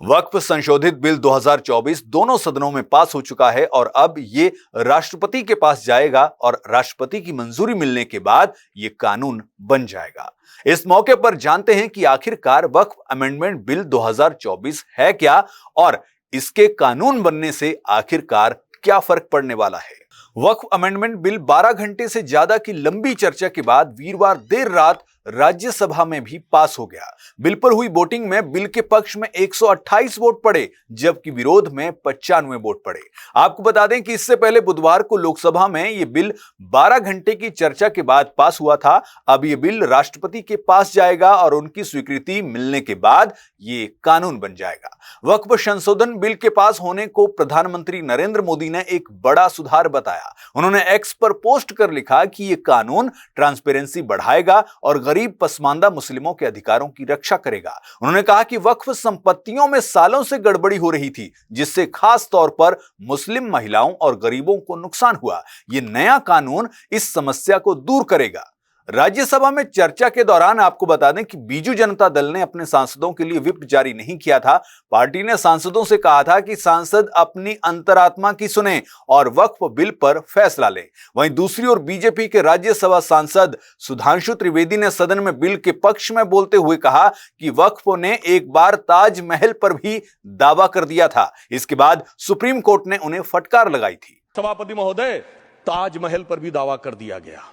वक्फ संशोधित बिल 2024 दोनों सदनों में पास हो चुका है और अब ये राष्ट्रपति के पास जाएगा और राष्ट्रपति की मंजूरी मिलने के बाद ये कानून बन जाएगा। इस मौके पर जानते हैं कि आखिरकार वक्फ अमेंडमेंट बिल 2024 है क्या और इसके कानून बनने से आखिरकार क्या फर्क पड़ने वाला है। वक्फ अमेंडमेंट बिल 12 घंटे से ज्यादा की लंबी चर्चा के बाद वीरवार देर रात राज्यसभा में भी पास हो गया। बिल पर हुई वोटिंग में बिल के पक्ष में 128 वोट पड़े जबकि विरोध में 95 वोट पड़े। आपको बता दें कि इससे पहले बुधवार को लोकसभा में यह बिल 12 घंटे की चर्चा के बाद पास हुआ था। अब यह बिल राष्ट्रपति के पास जाएगा और उनकी स्वीकृति मिलने के बाद ये कानून बन जाएगा। वक्फ संशोधन बिल के पास होने को प्रधानमंत्री नरेंद्र मोदी ने एक बड़ा सुधार बताया। उन्होंने एक्स पर पोस्ट कर लिखा कि यह कानून ट्रांसपेरेंसी बढ़ाएगा और गरीब पसमानदा मुस्लिमों के अधिकारों की रक्षा करेगा। उन्होंने कहा कि वक्फ संपत्तियों में सालों से गड़बड़ी हो रही थी जिससे खास तौर पर मुस्लिम महिलाओं और गरीबों को नुकसान हुआ। यह नया कानून इस समस्या को दूर करेगा। राज्यसभा में चर्चा के दौरान आपको बता दें कि बीजू जनता दल ने अपने सांसदों के लिए व्हिप जारी नहीं किया था। पार्टी ने सांसदों से कहा था कि सांसद अपनी अंतरात्मा की सुने और वक्फ बिल पर फैसला लें। वहीं दूसरी ओर बीजेपी के राज्यसभा सांसद सुधांशु त्रिवेदी ने सदन में बिल के पक्ष में बोलते हुए कहा कि वक्फ ने एक बार ताजमहल पर भी दावा कर दिया था। इसके बाद सुप्रीम कोर्ट ने उन्हें फटकार लगाई थी। सभापति महोदय, ताजमहल पर भी दावा कर दिया गया।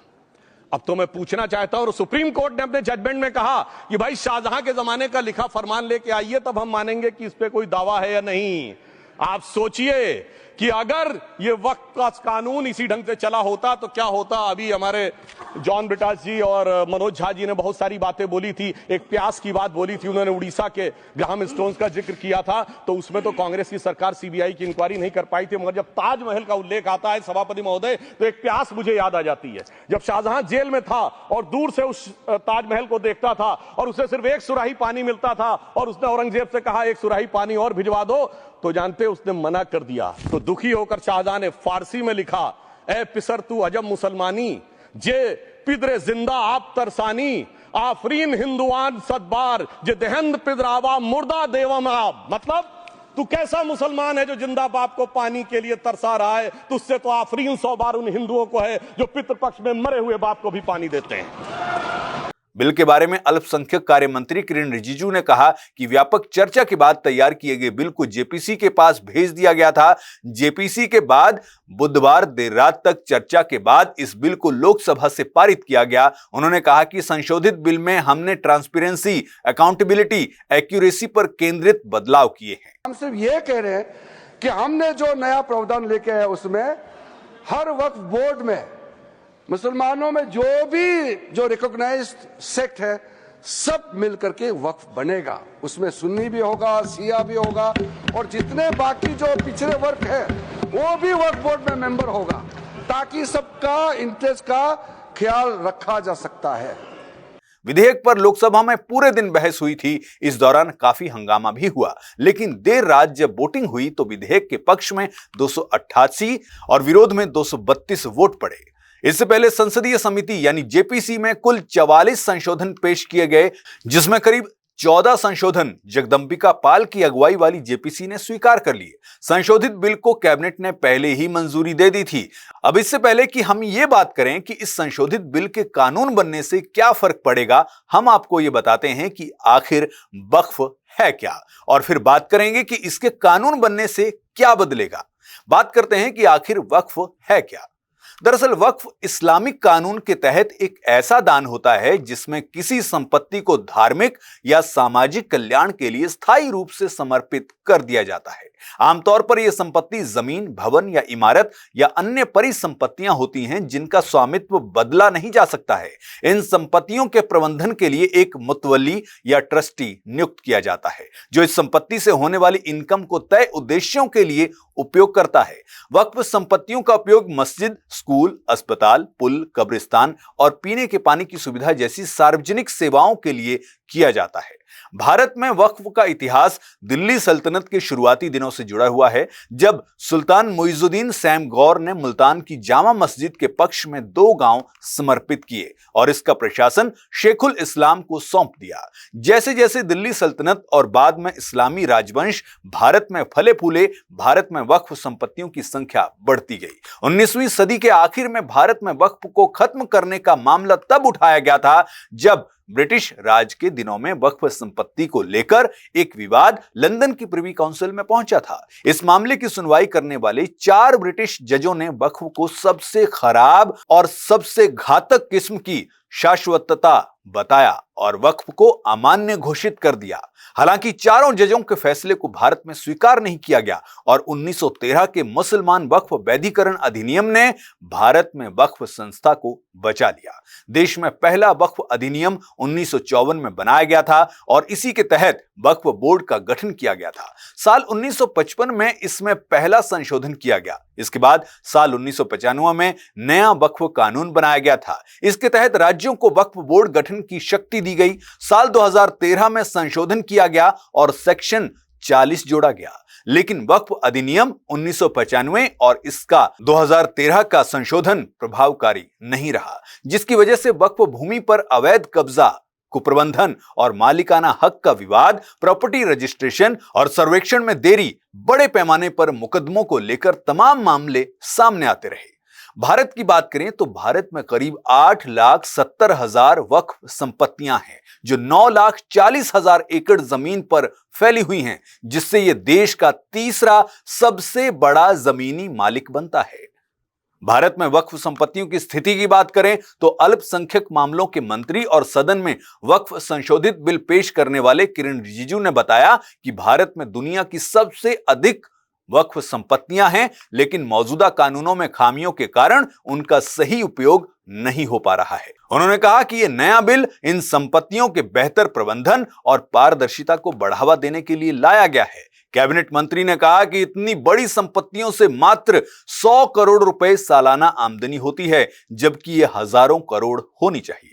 अब तो मैं पूछना चाहता हूं, सुप्रीम कोर्ट ने अपने जजमेंट में कहा कि भाई शाहजहां के जमाने का लिखा फरमान लेके आइए, तब हम मानेंगे कि इस पे कोई दावा है या नहीं। आप सोचिए कि अगर ये वक्त का कानून इसी ढंग से चला होता तो क्या होता। अभी हमारे जॉन ब्रिटास जी और मनोज झा जी ने बहुत सारी बातें बोली थी। एक प्यास की बात बोली थी, उन्होंने उड़ीसा के ग्राहम स्टोन्स का जिक्र किया था, तो उसमें तो कांग्रेस की सरकार सीबीआई की इंक्वायरी नहीं कर पाई थी। मगर जब ताजमहल का उल्लेख आता है सभापति महोदय, तो एक प्यास मुझे याद आ जाती है। जब शाहजहां जेल में था और दूर से उस ताजमहल को देखता था और उसे सिर्फ एक सुराही पानी मिलता था और उसने औरंगजेब से कहा एक सुराही पानी और भिजवा दो, तो जानते उसने मना कर दिया। तो दुखी होकर शाहजहां ने फारसी में लिखा, ए पिसर तू अजब मुसलमानी, जे पिदरे जिंदा आप तरसानी, आफरीन हिंदुआन सदबार, जे देहंद पिदरावा मुर्दा देवम आप। मतलब तू कैसा मुसलमान है जो जिंदा बाप को पानी के लिए तरसा रहा है, तुझसे तो आफरीन 100 बार उन हिंदुओं को है जो पितृपक्ष में मरे हुए बाप को भी पानी देते हैं। बिल के बारे में अल्पसंख्यक कार्य मंत्री किरेन रिजिजू ने कहा कि व्यापक चर्चा के बाद तैयार किए गए बिल को जेपीसी के पास भेज दिया गया था। जेपीसी के बाद बुधवार देर रात तक चर्चा के बाद इस बिल को लोकसभा से पारित किया गया। उन्होंने कहा कि संशोधित बिल में हमने ट्रांसपेरेंसी, अकाउंटेबिलिटी, एक्यूरेसी पर केंद्रित बदलाव किए हैं। हम सिर्फ ये कह रहे हैं कि हमने जो नया प्रावधान लेके आए उसमें हर वक्फ बोर्ड में मुसलमानों में जो रिकॉग्नाइज्ड सेक्ट है सब मिलकर के वक्फ बनेगा। उसमें सुन्नी भी होगा, शिया भी होगा और जितने बाकी जो पिछड़े वर्ग है वो भी वक्फ बोर्ड में मेंबर होगा, ताकि सबका इंटरेस्ट का ख्याल रखा जा सकता है। विधेयक पर लोकसभा में पूरे दिन बहस हुई थी। इस दौरान काफी हंगामा भी हुआ, लेकिन देर रात जब वोटिंग हुई तो विधेयक के पक्ष में 288 और विरोध में 232 वोट पड़े। इससे पहले संसदीय समिति यानी जेपीसी में कुल 44 संशोधन पेश किए गए, जिसमें करीब 14 संशोधन जगदंबिका पाल की अगुवाई वाली जेपीसी ने स्वीकार कर लिए। संशोधित बिल को कैबिनेट ने पहले ही मंजूरी दे दी थी। अब इससे पहले कि हम ये बात करें कि इस संशोधित बिल के कानून बनने से क्या फर्क पड़ेगा, हम आपको ये बताते हैं कि आखिर वक्फ है क्या, और फिर बात करेंगे कि इसके कानून बनने से क्या बदलेगा। बात करते हैं कि आखिर वक्फ है क्या। दरअसल वक्फ इस्लामिक कानून के तहत एक ऐसा दान होता है जिसमें किसी संपत्ति को धार्मिक या सामाजिक कल्याण के लिए स्थायी रूप से समर्पित कर दिया जाता है। आमतौर पर यह संपत्ति जमीन, भवन या इमारत या अन्य परिसंपत्तियां होती हैं जिनका स्वामित्व बदला नहीं जा सकता है। इन संपत्तियों के प्रबंधन के लिए एक मुतवल्ली या ट्रस्टी नियुक्त किया जाता है जो इस संपत्ति से होने वाली इनकम को तय उद्देश्यों के लिए उपयोग करता है। वक्फ संपत्तियों का उपयोग मस्जिद, स्कूल, अस्पताल, पुल, कब्रिस्तान और पीने के पानी की सुविधा जैसी सार्वजनिक सेवाओं के लिए किया जाता है। भारत में वक्फ का इतिहास दिल्ली सल्तनत के शुरुआती दिनों से जुड़ा हुआ है, जब सुल्तान मुइजुद्दीन सैमगौर ने मुल्तान की जामा मस्जिद के पक्ष में 2 गांव समर्पित किए और इसका प्रशासन शेखुल इस्लाम को सौंप दिया। जैसे जैसे दिल्ली सल्तनत और बाद में इस्लामी राजवंश भारत में फले फूले, भारत में वक्फ संपत्तियों की संख्या बढ़ती गई। 19वीं सदी के आखिर में भारत में वक्फ को खत्म करने का मामला तब उठाया गया था जब ब्रिटिश राज के दिनों में वक्फ संपत्ति को लेकर एक विवाद लंदन की प्रिवी काउंसिल में पहुंचा था। इस मामले की सुनवाई करने वाले 4 ब्रिटिश जजों ने वक्फ को सबसे खराब और सबसे घातक किस्म की शाश्वतता बताया और वक्फ को अमान्य घोषित कर दिया। हालांकि चारों जजों के फैसले को भारत में स्वीकार नहीं किया गया और 1913 के मुसलमान वक्फ वैधीकरण अधिनियम ने भारत में वक्फ संस्था को बचा लिया। देश में पहला वक्फ अधिनियम 1954 में बनाया गया था और इसी के तहत वक्फ बोर्ड का गठन किया गया था। साल 1955 में इसमें पहला संशोधन किया गया। इसके बाद साल 1995 में नया वक्फ कानून बनाया गया था। इसके तहत राज्यों को वक्फ बोर्ड गठन की शक्ति दी गई। साल 2013 में संशोधन किया गया और सेक्शन 40 जोड़ा गया, लेकिन वक्फ अधिनियम 1995 और इसका 2013 का संशोधन प्रभावकारी नहीं रहा, जिसकी वजह से वक्फ भूमि पर अवैध कब्जा, कुप्रबंधन और मालिकाना हक का विवाद, प्रॉपर्टी रजिस्ट्रेशन और सर्वेक्षण में देरी, बड़े पैमाने पर मुकदमों को लेकर तमाम मामले सामने आते रहे। भारत की बात करें तो भारत में करीब 8,70,000 वक्फ संपत्तियां हैं, जो 9,40,000 एकड़ जमीन पर फैली हुई हैं, जिससे यह देश का तीसरा सबसे बड़ा जमीनी मालिक बनता है। भारत में वक्फ संपत्तियों की स्थिति की बात करें तो अल्पसंख्यक मामलों के मंत्री और सदन में वक्फ संशोधित बिल पेश करने वाले किरण रिजिजू ने बताया कि भारत में दुनिया की सबसे अधिक वक्फ संपत्तियां हैं, लेकिन मौजूदा कानूनों में खामियों के कारण उनका सही उपयोग नहीं हो पा रहा है। उन्होंने कहा कि यह नया बिल इन संपत्तियों के बेहतर प्रबंधन और पारदर्शिता को बढ़ावा देने के लिए लाया गया है। कैबिनेट मंत्री ने कहा कि इतनी बड़ी संपत्तियों से मात्र 100 करोड़ रुपए सालाना आमदनी होती है, जबकि यह हजारों करोड़ होनी चाहिए।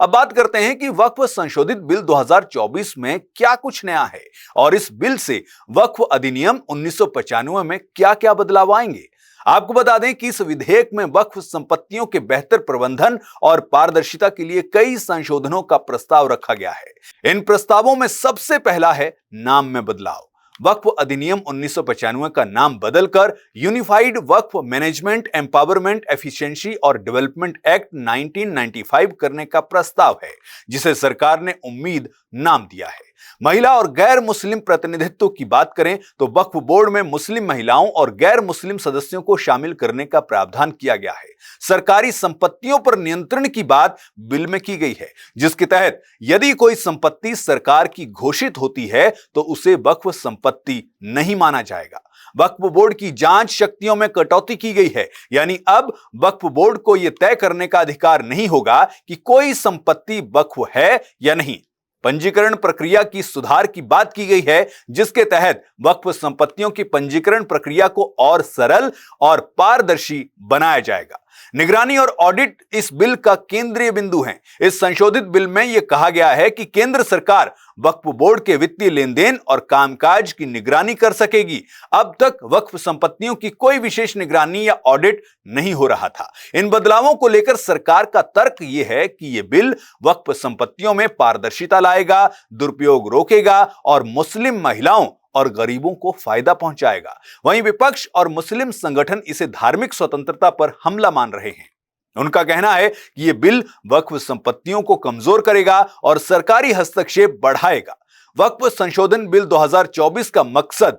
अब बात करते हैं कि वक्फ संशोधित बिल 2024 में क्या कुछ नया है और इस बिल से वक्फ अधिनियम 1995 में क्या-क्या बदलाव आएंगे। आपको बता दें कि इस विधेयक में वक्फ संपत्तियों के बेहतर प्रबंधन और पारदर्शिता के लिए कई संशोधनों का प्रस्ताव रखा गया है। इन प्रस्तावों में सबसे पहला है नाम में बदलाव। वक्फ अधिनियम 1995 का नाम बदलकर यूनिफाइड वक्फ मैनेजमेंट, एम्पावरमेंट, एफिशिएंसी और डेवलपमेंट एक्ट 1995 करने का प्रस्ताव है, जिसे सरकार ने उम्मीद नाम दिया है। महिला और गैर मुस्लिम प्रतिनिधित्व की बात करें तो वक्फ बोर्ड में मुस्लिम महिलाओं और गैर मुस्लिम सदस्यों को शामिल करने का प्रावधान किया गया है। सरकारी संपत्तियों पर नियंत्रण की बात बिल में की गई है, जिसके तहत यदि कोई संपत्ति सरकार की घोषित होती है तो उसे वक्फ संपत्ति नहीं माना जाएगा। वक्फ बोर्ड की जांच शक्तियों में कटौती की गई है, यानी अब वक्फ बोर्ड को यह तय करने का अधिकार नहीं होगा कि कोई संपत्ति वक्फ है या नहीं। पंजीकरण प्रक्रिया की सुधार की बात की गई है, जिसके तहत वक्फ संपत्तियों की पंजीकरण प्रक्रिया को और सरल और पारदर्शी बनाया जाएगा। निगरानी और ऑडिट इस बिल का केंद्रीय बिंदु है। इस संशोधित बिल में यह कहा गया है कि केंद्र सरकार वक्फ बोर्ड के वित्तीय लेन देन और कामकाज की निगरानी कर सकेगी। अब तक वक्फ संपत्तियों की कोई विशेष निगरानी या ऑडिट नहीं हो रहा था। इन बदलावों को लेकर सरकार का तर्क यह है कि यह बिल वक्फ संपत्तियों में पारदर्शिता लाएगा, दुरुपयोग रोकेगा और मुस्लिम महिलाओं और गरीबों को फायदा पहुंचाएगा। वहीं विपक्ष और मुस्लिम संगठन इसे धार्मिक स्वतंत्रता पर हमला मान रहे हैं। उनका कहना है कि यह बिल वक्फ संपत्तियों को कमजोर करेगा और सरकारी हस्तक्षेप बढ़ाएगा। वक्फ संशोधन बिल 2024 का मकसद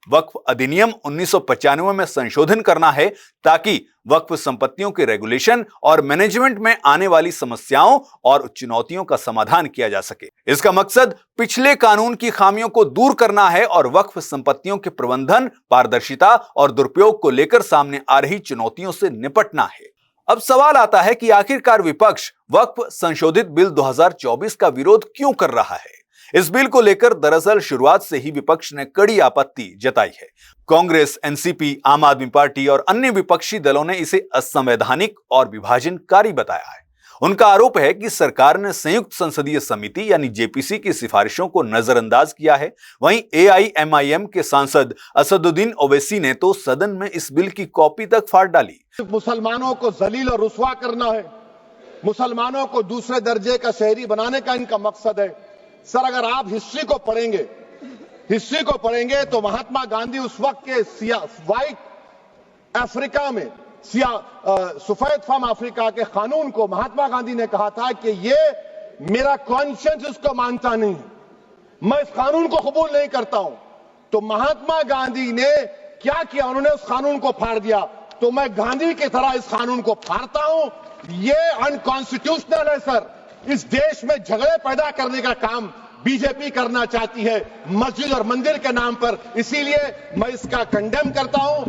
वक्फ अधिनियम 1995 में संशोधन करना है, ताकि वक्फ संपत्तियों के रेगुलेशन और मैनेजमेंट में आने वाली समस्याओं और चुनौतियों का समाधान किया जा सके। इसका मकसद पिछले कानून की खामियों को दूर करना है और वक्फ संपत्तियों के प्रबंधन, पारदर्शिता और दुरुपयोग को लेकर सामने आ रही चुनौतियों से निपटना है। अब सवाल आता है कि आखिरकार विपक्ष वक्फ संशोधित बिल 2024 का विरोध क्यों कर रहा है। इस बिल को लेकर दरअसल शुरुआत से ही विपक्ष ने कड़ी आपत्ति जताई है। कांग्रेस, एनसीपी, आम आदमी पार्टी और अन्य विपक्षी दलों ने इसे असंवैधानिक और विभाजनकारी बताया है। उनका आरोप है कि सरकार ने संयुक्त संसदीय समिति यानी जेपीसी की सिफारिशों को नजरअंदाज किया है। वहीं एआईएमआईएम के सांसद असदुद्दीन ओवैसी ने तो सदन में इस बिल की कॉपी तक फाड़ डाली। मुसलमानों को जलील और रुस्वा करना है, मुसलमानों को दूसरे दर्जे का शहरी बनाने का इनका मकसद है। सर, अगर आप हिस्ट्री को पढ़ेंगे तो महात्मा गांधी उस वक्त के व्हाइट अफ्रीका में सफेद फार्म अफ्रीका के कानून को महात्मा गांधी ने कहा था कि ये मेरा कॉन्शियंस इसको मानता नहीं है, मैं इस कानून को कबूल नहीं करता हूं। तो महात्मा गांधी ने क्या किया, उन्होंने उस कानून को फाड़ दिया। तो मैं गांधी की तरह इस कानून को फाड़ता हूं। ये अनकॉन्स्टिट्यूशनल है सर। इस देश में झगड़े पैदा करने का काम बीजेपी करना चाहती है मस्जिद और मंदिर के नाम पर, इसीलिए मैं इसका कंडेम करता हूं।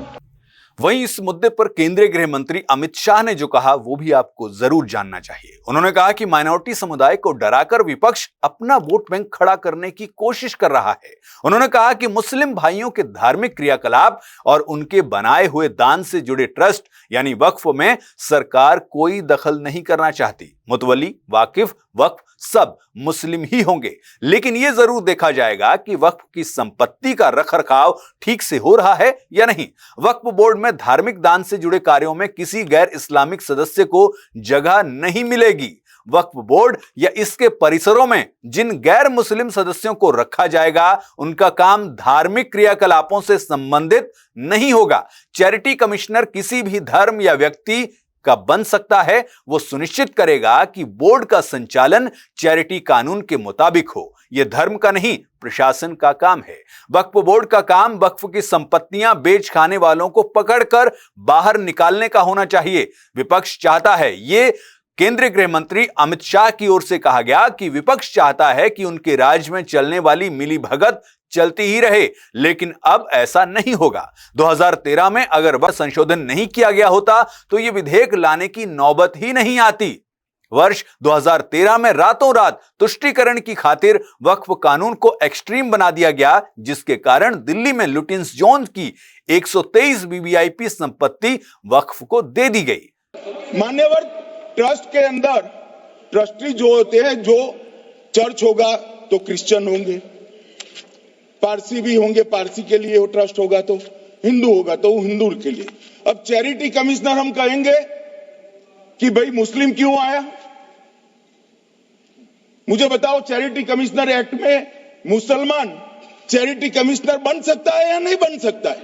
वहीं इस मुद्दे पर केंद्रीय गृह मंत्री अमित शाह ने जो कहा वो भी आपको जरूर जानना चाहिए। उन्होंने कहा कि माइनॉरिटी समुदाय को डराकर विपक्ष अपना वोट बैंक खड़ा करने की कोशिश कर रहा है। उन्होंने कहा कि मुस्लिम भाइयों के धार्मिक क्रियाकलाप और उनके बनाए हुए दान से जुड़े ट्रस्ट यानी वक्फ में सरकार कोई दखल नहीं करना चाहती। मुतवली, वाकिफ, वक्फ सब मुस्लिम ही होंगे, लेकिन यह जरूर देखा जाएगा कि वक्फ की संपत्ति का रखरखाव ठीक से हो रहा है या नहीं। वक्फ बोर्ड में धार्मिक दान से जुड़े कार्यों में किसी गैर इस्लामिक सदस्य को जगह नहीं मिलेगी। वक्फ बोर्ड या इसके परिसरों में जिन गैर मुस्लिम सदस्यों को रखा जाएगा उनका काम धार्मिक क्रियाकलापों से संबंधित नहीं होगा। चैरिटी कमिश्नर किसी भी धर्म या व्यक्ति का बन सकता है। वो सुनिश्चित करेगा कि बोर्ड का संचालन चैरिटी कानून के मुताबिक हो। यह धर्म का नहीं, प्रशासन का काम है। वक्फ बोर्ड का काम वक्फ की संपत्तियां बेच खाने वालों को पकड़कर बाहर निकालने का होना चाहिए। विपक्ष चाहता है, ये केंद्रीय गृह मंत्री अमित शाह की ओर से कहा गया कि विपक्ष चाहता है कि उनके राज्य में चलने वाली मिलीभगत चलती ही रहे, लेकिन अब ऐसा नहीं होगा। 2013 में अगर वह संशोधन नहीं किया गया होता तो यह विधेयक लाने की नौबत ही नहीं आती। वर्ष 2013 में रातों रात तुष्टीकरण की खातिर वक्फ कानून को एक्सट्रीम बना दिया गया, जिसके कारण दिल्ली में लुटियंस जोन की 123 वीवीआईपी संपत्ति वक्फ को दे दी गई। मान्यवर, ट्रस्ट के अंदर ट्रस्टी जो होते हैं, जो चर्च होगा तो क्रिश्चियन होंगे, पारसी भी होंगे, पारसी के लिए वो ट्रस्ट होगा, तो हिंदू होगा तो हिंदू के लिए। अब चैरिटी कमिश्नर हम कहेंगे कि भाई मुस्लिम क्यों आया? मुझे बताओ, चैरिटी कमिश्नर एक्ट में मुसलमान चैरिटी कमिश्नर बन सकता है या नहीं बन सकता है?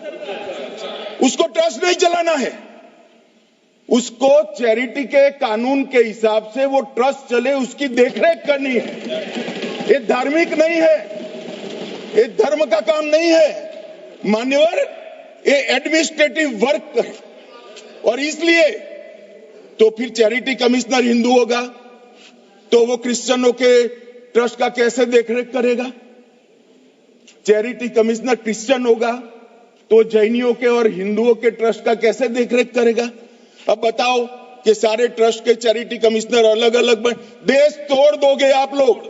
उसको ट्रस्ट नहीं चलाना है, उसको चैरिटी के कानून के हिसाब से वो ट्रस्ट चले, उसकी देखरेख करनी है। ये धार्मिक नहीं है, ये धर्म का काम नहीं है मान्यवर, ये एडमिनिस्ट्रेटिव वर्क है। और इसलिए तो फिर चैरिटी कमिश्नर हिंदू होगा तो वो क्रिश्चियनों के ट्रस्ट का कैसे देखरेख करेगा? चैरिटी कमिश्नर क्रिश्चियन होगा तो जैनियों के और हिंदुओं के ट्रस्ट का कैसे देखरेख करेगा? अब बताओ कि सारे ट्रस्ट के चैरिटी कमिश्नर अलग अलग बन, देश तोड़ दोगे आप लोग,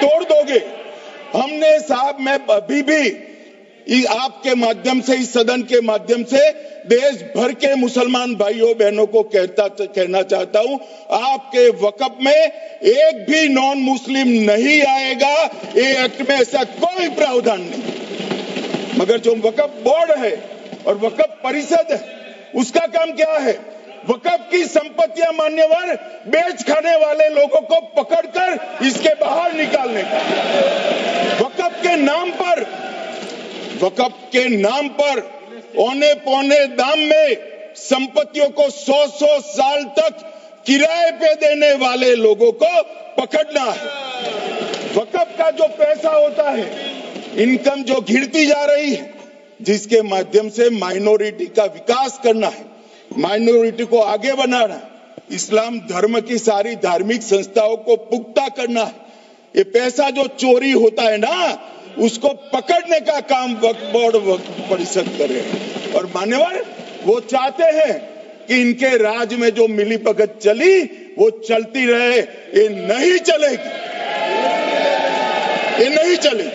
तोड़ दोगे। हमने साहब, मैं अभी भी आपके माध्यम से, इस सदन के माध्यम से देश भर के मुसलमान भाइयों बहनों को कहना चाहता हूं, आपके वक्फ में एक भी नॉन मुस्लिम नहीं आएगा। ये एक्ट में ऐसा कोई प्रावधान नहीं। मगर जो वक्फ बोर्ड है और वक्फ परिषद है, उसका काम क्या है? वक्फ की संपत्तियां मान्यवर बेच खाने वाले लोगों को पकड़कर इसके बाहर निकालने का। वक्फ के नाम पर औने पौने दाम में संपत्तियों को 100 साल तक किराए पे देने वाले लोगों को पकड़ना है। वक्फ का जो पैसा होता है, इनकम जो घिरती जा रही है, जिसके माध्यम से माइनॉरिटी का विकास करना है, माइनॉरिटी को आगे बढ़ाना है, इस्लाम धर्म की सारी धार्मिक संस्थाओं को पुख्ता करना है। ये पैसा जो चोरी होता है ना, उसको पकड़ने का काम वक्फ बोर्ड, वक्फ परिषद करे। और मान्यवर, वो चाहते हैं कि इनके राज में जो मिलीभगत चली वो चलती रहे। ये नहीं चलेगी, ये नहीं चलेगी।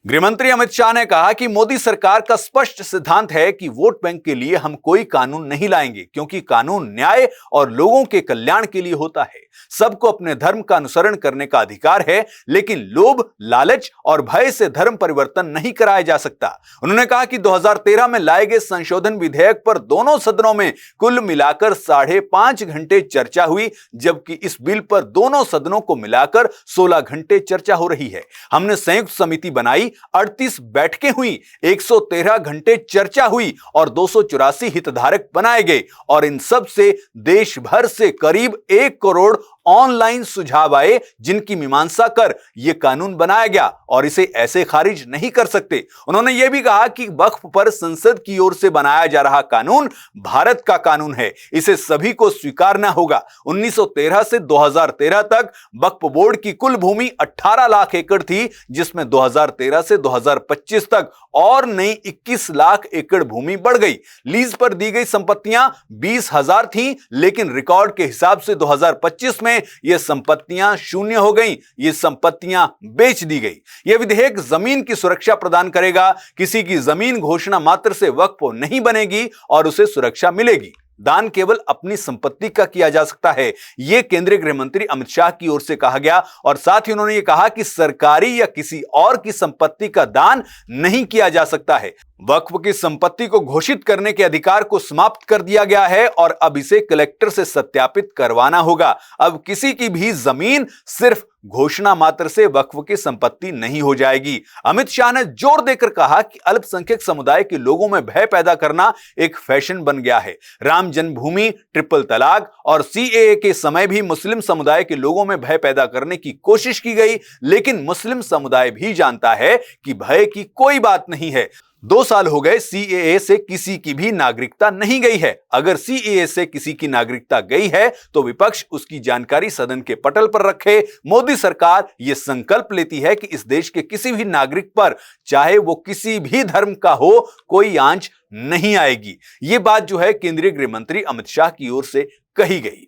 गृहमंत्री अमित शाह ने कहा कि मोदी सरकार का स्पष्ट सिद्धांत है कि वोट बैंक के लिए हम कोई कानून नहीं लाएंगे, क्योंकि कानून न्याय और लोगों के कल्याण के लिए होता है। सबको अपने धर्म का अनुसरण करने का अधिकार है, लेकिन लोभ, लालच और भय से धर्म परिवर्तन नहीं कराया जा सकता। उन्होंने कहा कि 2013 में लाए गए संशोधन विधेयक पर दोनों सदनों में कुल मिलाकर 5.5 घंटे चर्चा हुई, जबकि इस बिल पर दोनों सदनों को मिलाकर 16 घंटे चर्चा हो रही है। हमने संयुक्त समिति बनाई, 38 बैठकें हुई, 113 घंटे चर्चा हुई और 284 हितधारक बनाए गए और इन सब से देश भर से करीब 1 करोड़ ऑनलाइन सुझाव आए, जिनकी मीमांसा कर यह कानून बनाया गया और इसे ऐसे खारिज नहीं कर सकते। उन्होंने यह भी कहा कि वक्फ पर संसद की ओर से बनाया जा रहा कानून भारत का कानून है, इसे सभी को स्वीकारना होगा। 1913 से 2013 तक वक्फ बोर्ड की कुल भूमि 18 लाख एकड़ थी, जिसमें 2013 से 2025 तक और नई 21 लाख एकड़ भूमि बढ़ गई। लीज पर दी गई संपत्तियां 20,000 थीं, लेकिन रिकॉर्ड के हिसाब से 2025 में ये संपत्तियां शून्य हो गईं, ये संपत्तियां बेच दी गई। यह विधेयक जमीन की सुरक्षा प्रदान करेगा। किसी की जमीन घोषणा मात्र से वक्फ नहीं बनेगी और उसे सुरक्षा मिलेगी। दान केवल अपनी संपत्ति का किया जा सकता है, यह केंद्रीय गृह मंत्री अमित शाह की ओर से कहा गया और साथ ही उन्होंने यह कहा कि सरकारी या किसी और की संपत्ति का दान नहीं किया जा सकता है। वक्फ की संपत्ति को घोषित करने के अधिकार को समाप्त कर दिया गया है और अब इसे कलेक्टर से सत्यापित करवाना होगा। अब किसी की भी जमीन सिर्फ घोषणा मात्र से वक्फ की संपत्ति नहीं हो जाएगी। अमित शाह ने जोर देकर कहा कि अल्पसंख्यक समुदाय के लोगों में भय पैदा करना एक फैशन बन गया है। राम जन्मभूमि, ट्रिपल तलाक और सीएए के समय भी मुस्लिम समुदाय के लोगों में भय पैदा करने की कोशिश की गई, लेकिन मुस्लिम समुदाय भी जानता है कि भय की कोई बात नहीं है। 2 साल हो गए सीएए से किसी की भी नागरिकता नहीं गई है। अगर सीएए से किसी की नागरिकता गई है तो विपक्ष उसकी जानकारी सदन के पटल पर रखे। मोदी सरकार यह संकल्प लेती है कि इस देश के किसी भी नागरिक पर, चाहे वो किसी भी धर्म का हो, कोई आंच नहीं आएगी। यह बात जो है केंद्रीय गृह मंत्री अमित शाह की ओर से कही गई।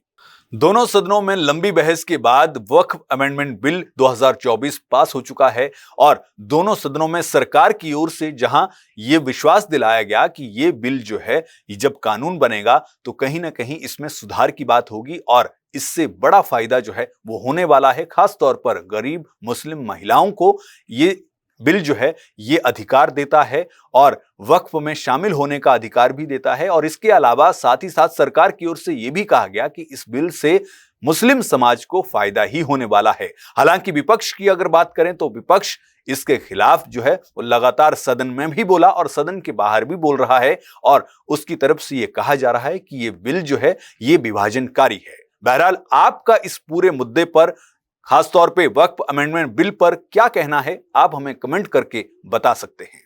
दोनों सदनों में लंबी बहस के बाद वक्फ अमेंडमेंट बिल 2024 पास हो चुका है और दोनों सदनों में सरकार की ओर से जहां यह विश्वास दिलाया गया कि यह बिल जो है जब कानून बनेगा तो कहीं ना कहीं इसमें सुधार की बात होगी और इससे बड़ा फायदा जो है वो होने वाला है। खास तौर पर गरीब मुस्लिम महिलाओं को ये बिल जो है ये अधिकार देता है और वक्फ में शामिल होने का अधिकार भी देता है। और इसके अलावा साथ ही साथ सरकार की ओर से यह भी कहा गया कि इस बिल से मुस्लिम समाज को फायदा ही होने वाला है। हालांकि विपक्ष की अगर बात करें तो विपक्ष इसके खिलाफ जो है वो लगातार सदन में भी बोला और सदन के बाहर भी बोल रहा है और उसकी तरफ से यह कहा जा रहा है कि यह बिल जो है ये विभाजनकारी है। बहरहाल आपका इस पूरे मुद्दे पर, खासतौर पे वक्फ अमेंडमेंट बिल पर क्या कहना है, आप हमें कमेंट करके बता सकते हैं।